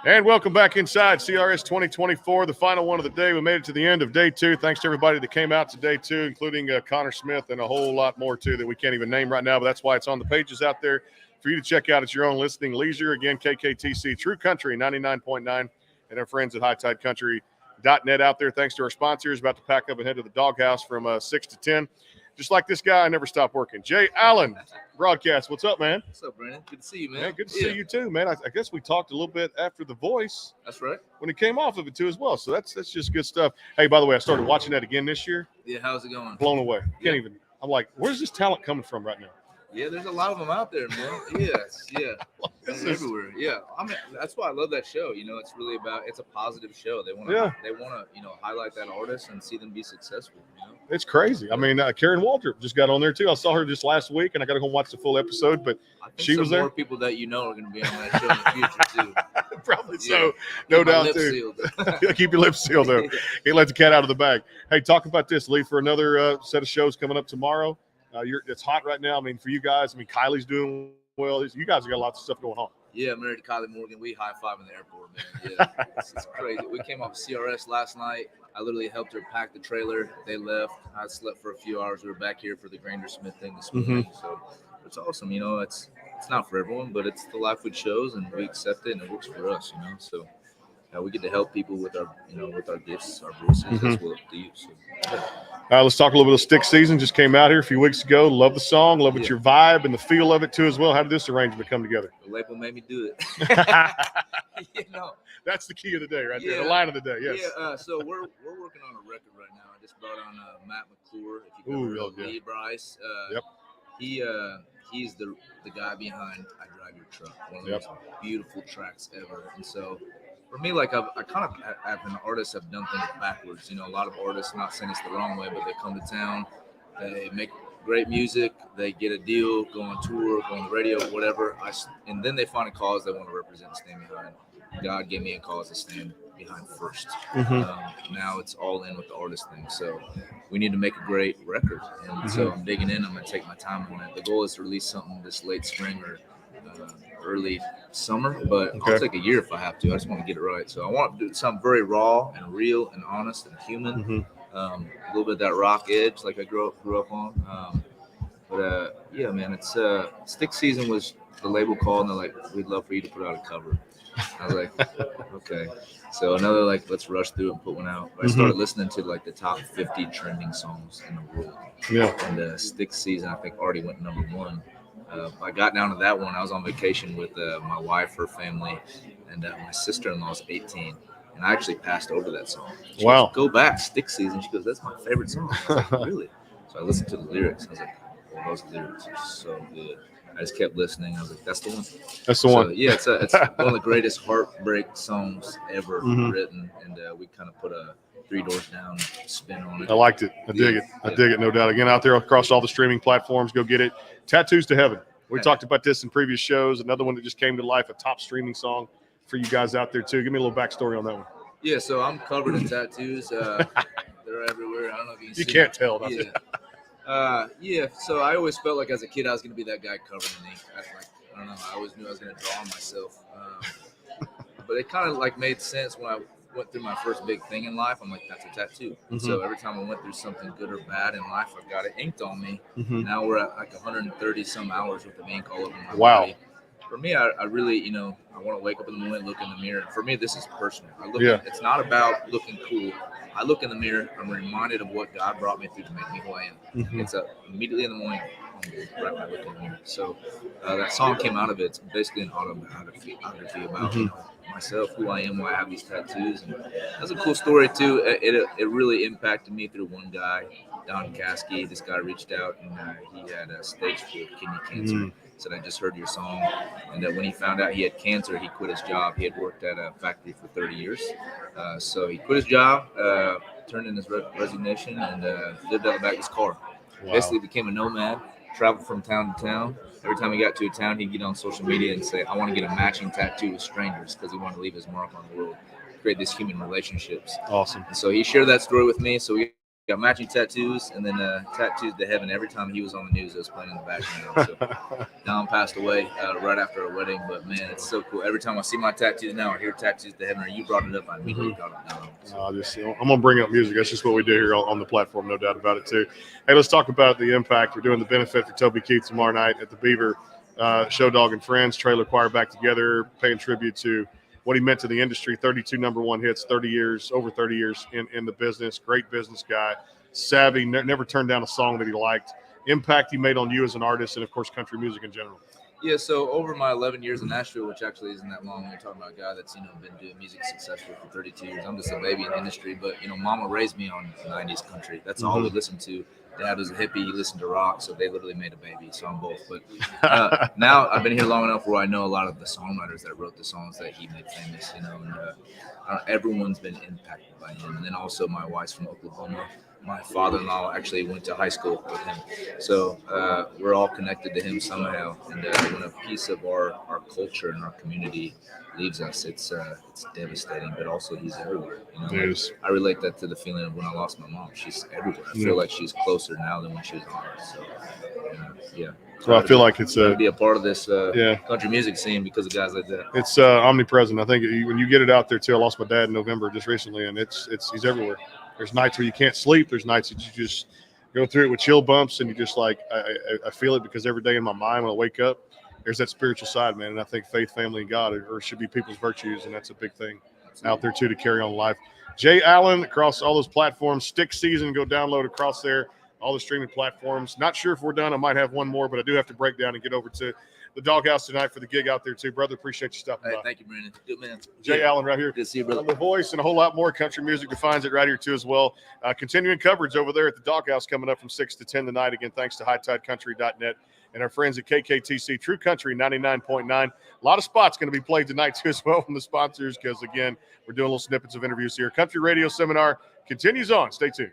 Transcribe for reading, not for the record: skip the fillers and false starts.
And welcome back inside CRS 2024, the final one of the day. We made it to the end of day two. Thanks to everybody that came out to day two, including Connor Smith and a whole lot more, too, that we can't even name right now. But that's why it's on the pages out there for you to check out at your own listening leisure. Again, KKTC True Country 99.9 and our friends at HighTideCountry.net out there. Thanks to our sponsors. About to pack up and head to the doghouse from 6 to 10. Just like this guy, I never stop working. Jay Allen, broadcast. What's up, man? What's up, Brandon? Good to see you, man. Yeah, good to see you too, man. I guess we talked a little bit after The Voice. That's right. When it came off of it too, as well. So that's just good stuff. Hey, by the way, I started watching that again this year. Yeah, how's it going? Blown away. Can't even. I'm like, where's this talent coming from right now? Yeah, there's a lot of them out there, man. Yes, yeah, everywhere. Yeah, I mean, that's why I love that show. You know, it's really about. It's a positive show. They want to, highlight that artist and see them be successful. You know, it's crazy. I mean, Karen Waldrop just got on there too. I saw her just last week, and I got to go watch the full episode. But I think she was there. More people that you know are going to be on that show in the future too. Probably so, no doubt too. Keep your lips sealed though. Can't let the cat out of the bag. Hey, talk about this, Lee, for another set of shows coming up tomorrow. It's hot right now. I mean, for you guys, Kylie's doing well. You guys have got lots of stuff going on. Yeah, I'm married to Kylie Morgan. We high-five in the airport, man. Yeah, it's crazy. We came off CRS last night. I literally helped her pack the trailer. They left. I slept for a few hours. We were back here for the Granger Smith thing this morning. So it's awesome. You know, it's not for everyone, but it's the life we chose, and we accept it, and it works for us. You know, so we get to help people with our gifts, our voices. That's what we do. So. Let's talk a little bit of Stick Season. Just came out here a few weeks ago. Love the song. Love it, your vibe and the feel of it too as well. How did this arrangement come together? The label made me do it. That's the key of the day right there. The line of the day. Yes. Yeah. So we're working on a record right now. I just brought on Matt McClure. If you know Lee Bryce. Yep. He's the guy behind "I Drive Your Truck," one of the most beautiful tracks ever. And so. For me, like I kind of, as an artist, have done things backwards. You know, a lot of artists, not saying it's the wrong way, but they come to town, they make great music, they get a deal, go on tour, go on the radio, whatever. And then they find a cause they want to represent and stand behind. God gave me a cause to stand behind first. Now it's all in with the artist thing. So we need to make a great record. And so I'm digging in. I'm going to take my time on it. The goal is to release something this late spring or early summer, but I'll take a year if I have to. I just want to get it right. So I want to do something very raw and real and honest and human. A little bit of that rock edge like I grew up on. Yeah, man, it's Stick Season was the label called and they're like, we'd love for you to put out a cover. I was like, okay. So another let's rush through and put one out. But I started listening to the top 50 trending songs in the world. Yeah. And Stick Season I think already went number one. I got down to that one. I was on vacation with my wife, her family, and my sister-in-law's 18. And I actually passed over that song. She goes, go back, Stick Season. She goes, that's my favorite song. I was like, really? So I listened to the lyrics. I was like, well, those lyrics are so good. I just kept listening. I was like, that's the one. That's the one. Yeah, it's one of the greatest heartbreak songs ever written. And we kind of put a Three Doors Down spin on it. I liked it. I dig it. I dig it, no doubt. Again, out there across all the streaming platforms, go get it. Tattoos to Heaven. We talked about this in previous shows. Another one that just came to life, a top streaming song for you guys out there, too. Give me a little backstory on that one. Yeah, so I'm covered in tattoos. They're everywhere. I don't know if you can see. You can't tell. Yeah, so I always felt like as a kid I was going to be that guy covered in ink. I don't know. I always knew I was going to draw on myself. But it kind of made sense when I went through my first big thing in life. I'm like, that's a tattoo. So every time I went through something good or bad in life, I've got it inked on me. Now we're at 130 some hours worth of ink all over my body. For me, I really, I want to wake up in the morning, look in the mirror. For me, this is personal. It's not about looking cool. I look in the mirror, I'm reminded of what God brought me through to make me who I am. It's immediately in the morning, right when I look in the mirror. So that song came out of it. It's basically an autobiography about myself, who I am, why I have these tattoos. And that's a cool story too. It really impacted me through one guy, Don Caskey. This guy reached out and he had a stage 4 kidney cancer. Said, I just heard your song. And when he found out he had cancer, he quit his job. He had worked at a factory for 30 years. So he quit his job, turned in his resignation, and lived out the back of his car. Basically became a nomad, traveled from town to town. Every time he got to a town, he'd get on social media and say, I want to get a matching tattoo with strangers, because he wanted to leave his mark on the world, create these human relationships. Awesome. And so he shared that story with me. So we got matching tattoos, and then tattoos to heaven. Every time he was on the news, I was playing in the background. So Don passed away right after our wedding, but man, it's so cool. Every time I see my tattoos now, or hear tattoos to heaven, or you brought it up, I immediately got it down. So. I'm gonna bring up music. That's just what we do here on the platform, no doubt about it too. Hey, let's talk about the impact. We're doing the benefit for Toby Keith tomorrow night at the Beaver. Show Dog and Friends, Trailer Choir back together, paying tribute to what he meant to the industry. 32 number one hits, over 30 years in the business. Great business guy, savvy, never turned down a song that he liked. Impact he made on you as an artist, and of course country music in general. Yeah, so over my 11 years in Nashville, which actually isn't that long, we're talking about a guy that's, been doing music successfully for 32 years. I'm just a baby in the industry, but, Mama raised me on 90s country. That's all we listened to. Dad was a hippie. He listened to rock, so they literally made a baby, so I'm both. But now I've been here long enough where I know a lot of the songwriters that wrote the songs that he made famous, and everyone's been impacted by him. And then also my wife's from Oklahoma. My father-in-law actually went to high school with him. So we're all connected to him somehow. And when a piece of our culture and our community leaves us, it's devastating, but also he's everywhere. I relate that to the feeling of when I lost my mom. She's everywhere. I feel like she's closer now than when she was on Earth. So, yeah. So I feel like it's to be a part of this country music scene because of guys like that. It's omnipresent. I think when you get it out there too. I lost my dad in November just recently, and he's everywhere. There's nights where you can't sleep. There's nights that you just go through it with chill bumps, and you just like I feel it because every day in my mind when I wake up, there's that spiritual side, man. And I think faith, family, and God should be people's virtues, and that's a big thing out there too to carry on life. Jay Allen across all those platforms. Stick Season, go download across there. All the streaming platforms. Not sure if we're done. I might have one more, but I do have to break down and get over to the Doghouse tonight for the gig out there too. Brother, appreciate you stopping by. Thank you, Brandon. Good man. Jay Allen right here. Good to see you, brother. The voice and a whole lot more. Country music defines it right here too as well. Continuing coverage over there at the Doghouse coming up from 6 to 10 tonight. Again, thanks to hightidecountry.net and our friends at KKTC True Country 99.9. A lot of spots going to be played tonight too as well from the sponsors because, again, we're doing little snippets of interviews here. Country Radio Seminar continues on. Stay tuned.